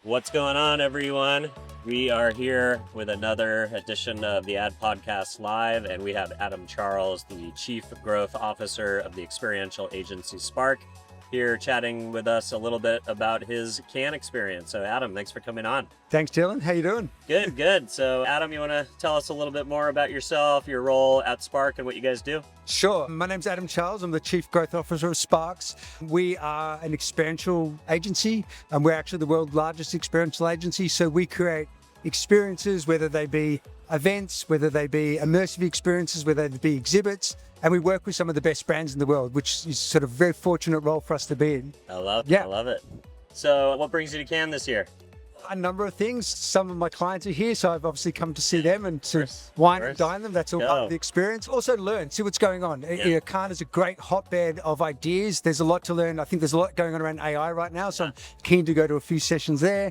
What's going on, everyone? We are here with another edition of the Ad Podcast Live, and we have Adam Charles, the Chief Growth Officer of the experiential agency Spark, here chatting with us a little bit about his Cannes experience. So Adam, thanks for coming on. Thanks, Dylan. How you doing? Good. So Adam, you want to tell us a little bit more about yourself, your role at Spark, and what you guys do? Sure. My name's Adam Charles. I'm the Chief Growth Officer of Sparks. We are an experiential agency, and we're actually the world's largest experiential agency. So we create experiences, whether they be events, whether they be immersive experiences, whether they be exhibits, and we work with some of the best brands in the world, which is sort of a very fortunate role for us to be in. I love it. So what brings you to Cannes this year? A number of things. Some of my clients are here, so I've obviously come to see them and to wine and dine them. That's all part of the experience. Also to learn, see what's going on. Cannes is a great hotbed of ideas. There's a lot to learn. I think there's a lot going on around AI right now, so I'm keen to go to a few sessions there.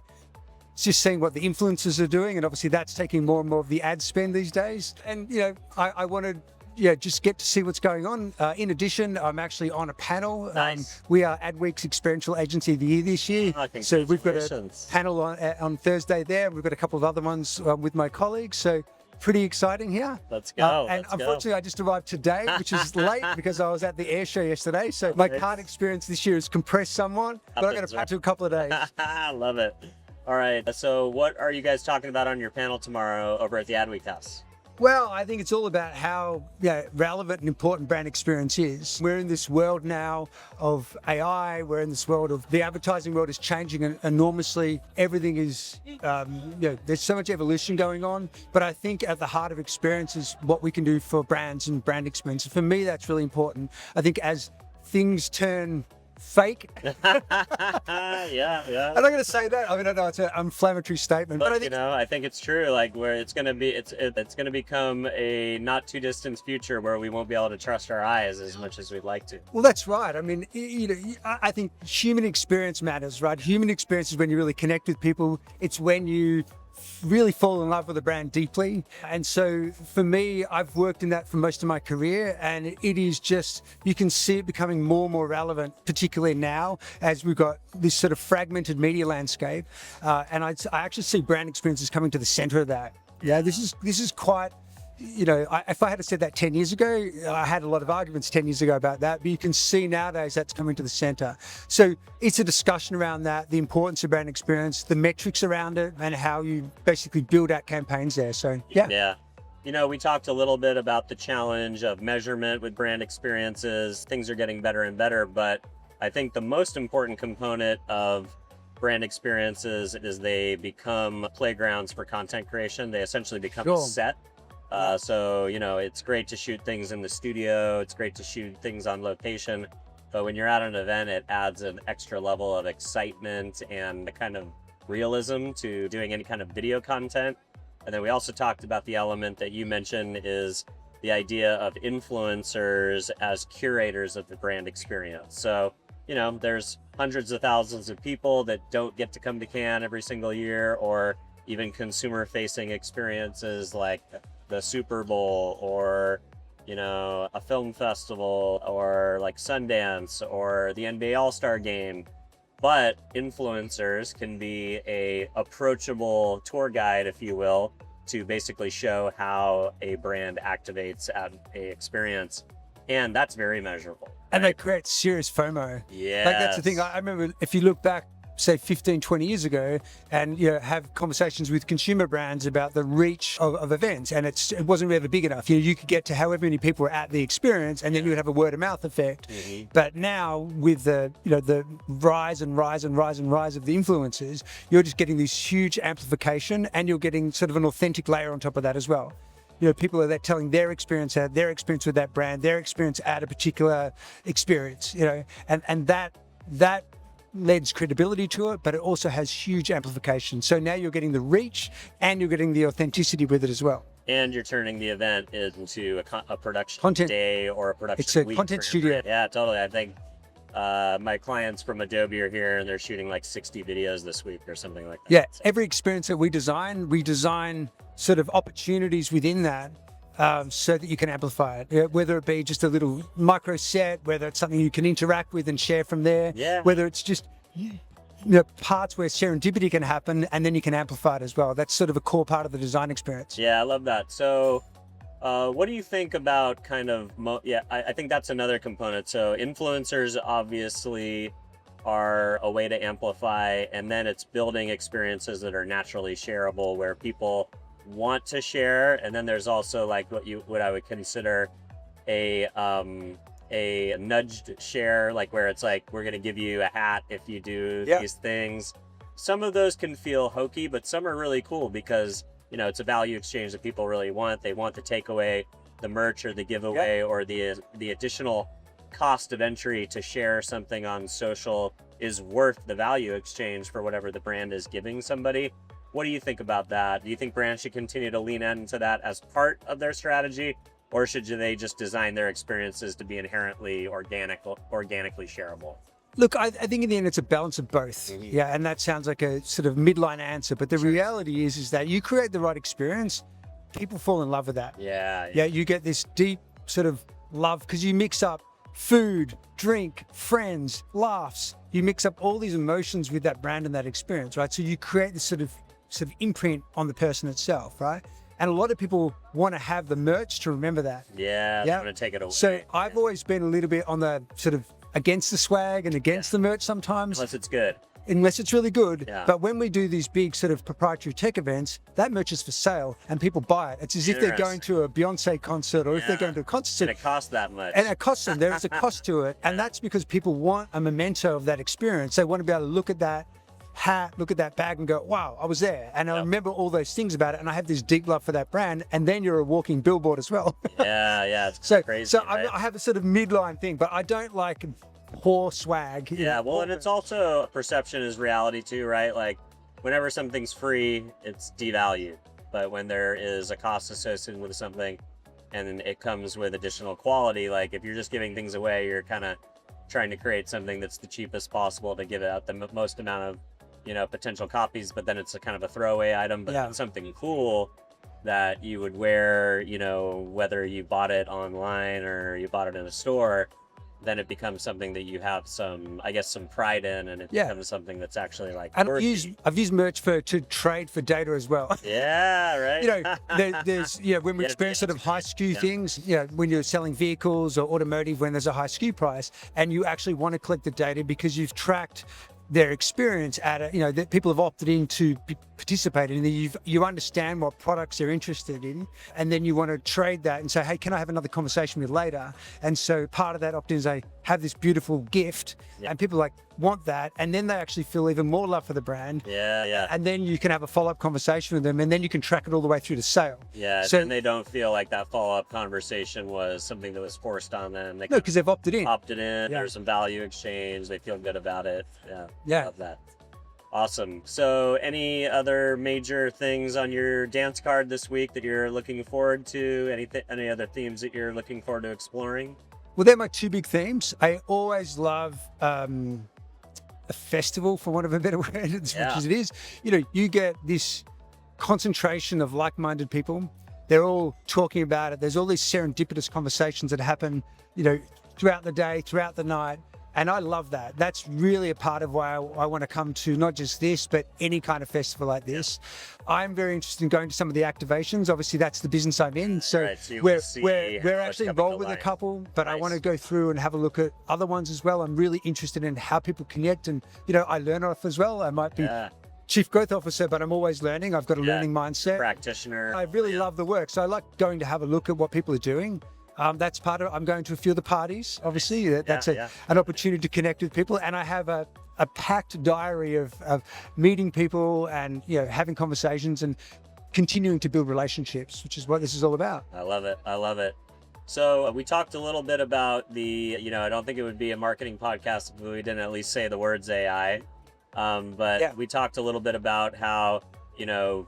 It's just seeing what the influencers are doing, and obviously that's taking more and more of the ad spend these days. And I wanted just get to see what's going on. In addition, I'm actually on a panel. Nice. We are Adweek's Experiential Agency of the Year this year. So we've got a panel on Thursday there. We've got a couple of other ones with my colleagues. So pretty exciting here. Let's go. Unfortunately, I just arrived today, which is late because I was at the air show yesterday. So my Cannes experience this year is compressed somewhat, but I'm going to pack to a couple of days. I love it. All right. So what are you guys talking about on your panel tomorrow over at the Adweek House? Well, I think it's all about how relevant and important brand experience is. We're in this world now of AI. We're in this world of the advertising world is changing enormously. Everything is, there's so much evolution going on. But I think at the heart of experience is what we can do for brands and brand experience. For me, that's really important. I think as things turn fake. Yeah. I'm not going to say that. I mean, I know it's an inflammatory statement, but I think it's true. Like where it's going to become a not too distant future where we won't be able to trust our eyes as much as we'd like to. Well, that's right. I mean, I think human experience matters, right? Human experience is when you really connect with people. It's when you really fall in love with a brand deeply. And so for me, I've worked in that for most of my career, and it is just, you can see it becoming more and more relevant, particularly now as we've got this sort of fragmented media landscape. And I actually see brand experiences coming to the center of that. Yeah, this is quite, if I had said that 10 years ago, I had a lot of arguments 10 years ago about that, but you can see nowadays that's coming to the center. So it's a discussion around that, the importance of brand experience, the metrics around it, and how you basically build out campaigns there. So, yeah. We talked a little bit about the challenge of measurement with brand experiences. Things are getting better and better, but I think the most important component of brand experiences is they become playgrounds for content creation. They essentially become a set. So it's great to shoot things in the studio. It's great to shoot things on location. But when you're at an event, it adds an extra level of excitement and a kind of realism to doing any kind of video content. And then we also talked about the element that you mentioned is the idea of influencers as curators of the brand experience. So, there's hundreds of thousands of people that don't get to come to Cannes every single year, or even consumer-facing experiences like the Super Bowl or, a film festival or like Sundance or the NBA All-Star Game. But influencers can be a approachable tour guide, if you will, to basically show how a brand activates at a experience. And that's very measurable. And they create serious FOMO. Yeah. Like that's the thing. I remember if you look back, say 15, 20 years ago, and have conversations with consumer brands about the reach of events, and it wasn't really big enough. You could get to however many people were at the experience, and then you would have a word of mouth effect. Mm-hmm. But now with the the rise of the influencers, you're just getting this huge amplification, and you're getting sort of an authentic layer on top of that as well. People are there telling their experience with that brand, their experience at a particular experience, and that lends credibility to it, but it also has huge amplification. So now you're getting the reach and you're getting the authenticity with it as well. And you're turning the event into a production content day or a production It's a week content studio. Yeah, totally. I think my clients from Adobe are here and they're shooting like 60 videos this week or something like that. Yeah, every experience that we design sort of opportunities within that so that you can amplify it, whether it be just a little micro set, whether it's something you can interact with and share from there, whether it's just parts where serendipity can happen, and then you can amplify it as well. That's sort of a core part of the design experience. Yeah, I love that. So, what do you think about kind of, I think that's another component. So, influencers obviously are a way to amplify, and then it's building experiences that are naturally shareable where people want to share. And then there's also like what I would consider a nudged share, like where it's like, we're going to give you a hat if you do these things. Some of those can feel hokey, but some are really cool because, it's a value exchange that people really want. They want to take away the merch or the giveaway or the additional cost of entry to share something on social is worth the value exchange for whatever the brand is giving somebody. What do you think about that? Do you think brands should continue to lean into that as part of their strategy, or should they just design their experiences to be inherently organically shareable? Look, I think in the end it's a balance of both. Mm-hmm. Yeah, and that sounds like a sort of midline answer, but the reality is that you create the right experience, people fall in love with that. Yeah. Yeah, you get this deep sort of love because you mix up food, drink, friends, laughs. You mix up all these emotions with that brand and that experience, right? So you create this sort of imprint on the person itself, right? And a lot of people want to have the merch to remember that. Yeah, they want to take it away. So I've always been a little bit on the sort of against the swag and against the merch sometimes. Unless it's good. Unless it's really good. Yeah. But when we do these big sort of proprietary tech events, that merch is for sale and people buy it. It's as if they're going to a Beyonce concert or if they're going to a concert. And it costs that much. And it costs them. There is a cost to it. And that's because people want a memento of that experience. They want to be able to look at that hat, look at that bag and go, wow, I was there. And I remember all those things about it. And I have this deep love for that brand. And then you're a walking billboard as well. Yeah. It's crazy. So right? I have a sort of midline thing, but I don't like poor swag. Yeah, well, and it's also perception is reality too, right? Like whenever something's free, it's devalued. But when there is a cost associated with something and it comes with additional quality, like if you're just giving things away, you're kind of trying to create something that's the cheapest possible to give out the most amount of potential copies, but then it's a kind of a throwaway item, but it's something cool that you would wear, whether you bought it online or you bought it in a store, then it becomes something that you have some pride in, and it becomes something that's actually like and worthy. I've used merch to trade for data as well. Yeah, right. There's when we experience sort of high SKU things, when you're selling vehicles or automotive, when there's a high SKU price and you actually want to collect the data because you've tracked their experience at it, that people have opted in to participate in. You understand what products they're interested in, and then you want to trade that and say, hey, can I have another conversation with you later? And so part of that opt-in is they have this beautiful gift, and people want that, and then they actually feel even more love for the brand. Yeah. And then you can have a follow-up conversation with them, and then you can track it all the way through to sale. Yeah, so and they don't feel like that follow-up conversation was something that was forced on them. No, because they've opted in. There's some value exchange. They feel good about it. Yeah. Love that. Awesome. So any other major things on your dance card this week that you're looking forward to? Any other themes that you're looking forward to exploring? Well, they're my two big themes. I always love a festival, for want of a better word, which it is. You get this concentration of like-minded people. They're all talking about it. There's all these serendipitous conversations that happen, throughout the day, throughout the night. And I love that. That's really a part of why I want to come to not just this, but any kind of festival like this. I'm very interested in going to some of the activations. Obviously, that's the business I'm in. So we're actually involved with a couple, but I want to go through and have a look at other ones as well. I'm really interested in how people connect, and I learn off as well. I might be Chief Growth Officer, but I'm always learning. I've got a learning mindset. Practitioner. I really love the work. So I like going to have a look at what people are doing. That's part of it. I'm going to a few of the parties, obviously. That's an opportunity to connect with people. And I have a packed diary of meeting people and having conversations and continuing to build relationships, which is what this is all about. I love it. So we talked a little bit about I don't think it would be a marketing podcast if we didn't at least say the words AI. But we talked a little bit about how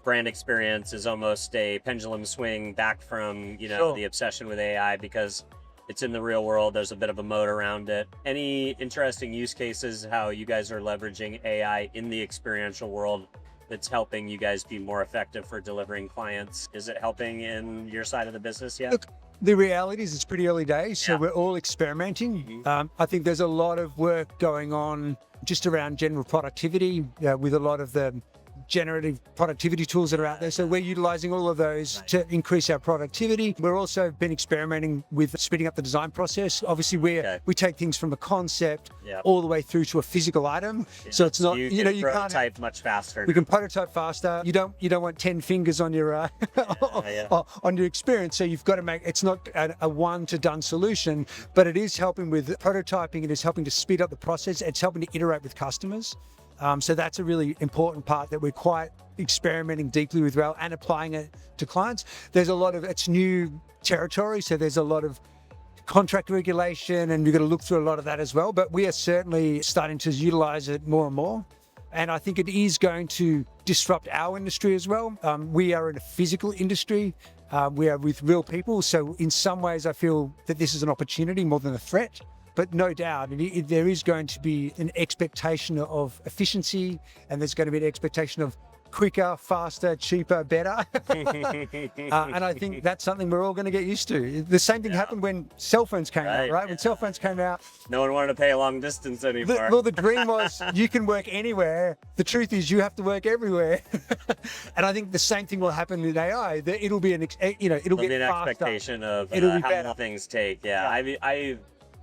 brand experience is almost a pendulum swing back from, the obsession with AI because it's in the real world. There's a bit of a moat around it. Any interesting use cases, how you guys are leveraging AI in the experiential world that's helping you guys be more effective for delivering clients? Is it helping in your side of the business yet? Look, The reality is it's pretty early days, so Yeah. we're all experimenting. I think there's a lot of work going on just around general productivity with a lot of the generative productivity tools that are out there. So we're utilizing all of those to increase our productivity. We're also been experimenting with speeding up the design process. Obviously, we take things from a concept all the way through to a physical item. Yeah. So it's not, you you can't prototype much faster. We can prototype faster. You don't want 10 fingers on your on your experience. So you've got to make it's not a one to done solution, but it is helping with prototyping. It is helping to speed up the process. It's helping to iterate with customers. So that's a really important part that we're quite experimenting deeply with and applying it to clients. There's a lot of it's new territory, so there's a lot of contract regulation, and you've got to look through a lot of that as well. But we are certainly starting to utilize it more and more. And I think it is going to disrupt our industry as well. We are in a physical industry. We are with real people. So in some ways, I feel that this is an opportunity more than a threat. But no doubt, there is going to be an expectation of efficiency, and there's going to be an expectation of quicker, faster, cheaper, better. And I think that's something we're all going to get used to. The same thing happened when cell phones came out, right? When cell phones came out, no one wanted to pay a long distance anymore. Well, the dream was you can work anywhere. The truth is you have to work everywhere. And I think the same thing will happen with AI. That it'll be it'll be get an faster. expectation of It'll be how better. long things take.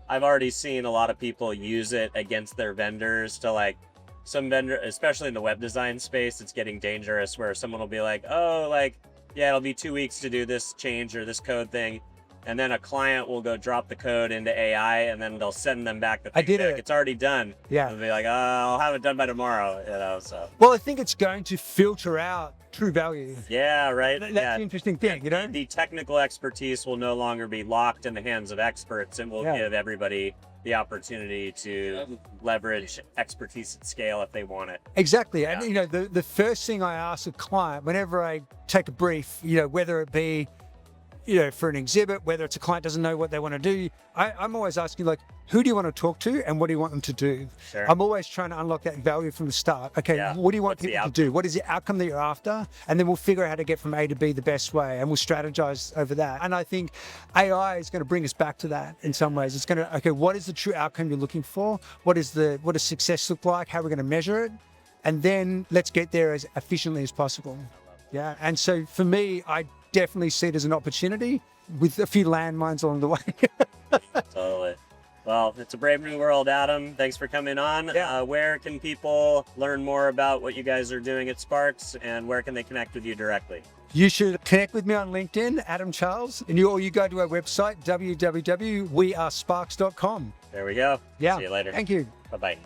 I've already seen a lot of people use it against their vendors to like some vendor, especially in the web design space, it's getting dangerous where someone will be like, oh, like, yeah, it'll be 2 weeks to do this change or this code thing. And then a client will go drop the code into AI, and then they'll send them back the feedback. It's already done. Yeah. They'll be like, oh, I'll have it done by tomorrow, so. Well, I think it's going to filter out true value. Yeah, right. That's the interesting thing, The technical expertise will no longer be locked in the hands of experts, and will give everybody the opportunity to leverage expertise at scale if they want it. Exactly. And, the first thing I ask a client whenever I take a brief, whether it be, for an exhibit, whether it's a client doesn't know what they want to do, I'm always asking, like, who do you want to talk to and what do you want them to do? Sure. I'm always trying to unlock that value from the start. Okay, what do you want people to do? What is the outcome that you're after? And then we'll figure out how to get from A to B the best way, and we'll strategize over that. And I think AI is going to bring us back to that in some ways. It's going to, okay, what is the true outcome you're looking for? What does success look like? How are we going to measure it? And then let's get there as efficiently as possible. Yeah. And so for me, I definitely see it as an opportunity with a few landmines along the way. Totally. Well, it's a brave new world, Adam. Thanks for coming on. Yeah. Where can people learn more about what you guys are doing at Sparks, and where can they connect with you directly? You should connect with me on LinkedIn, Adam Charles, and you go to our website, www.wearesparks.com. There we go. Yeah. See you later. Thank you. Bye-bye.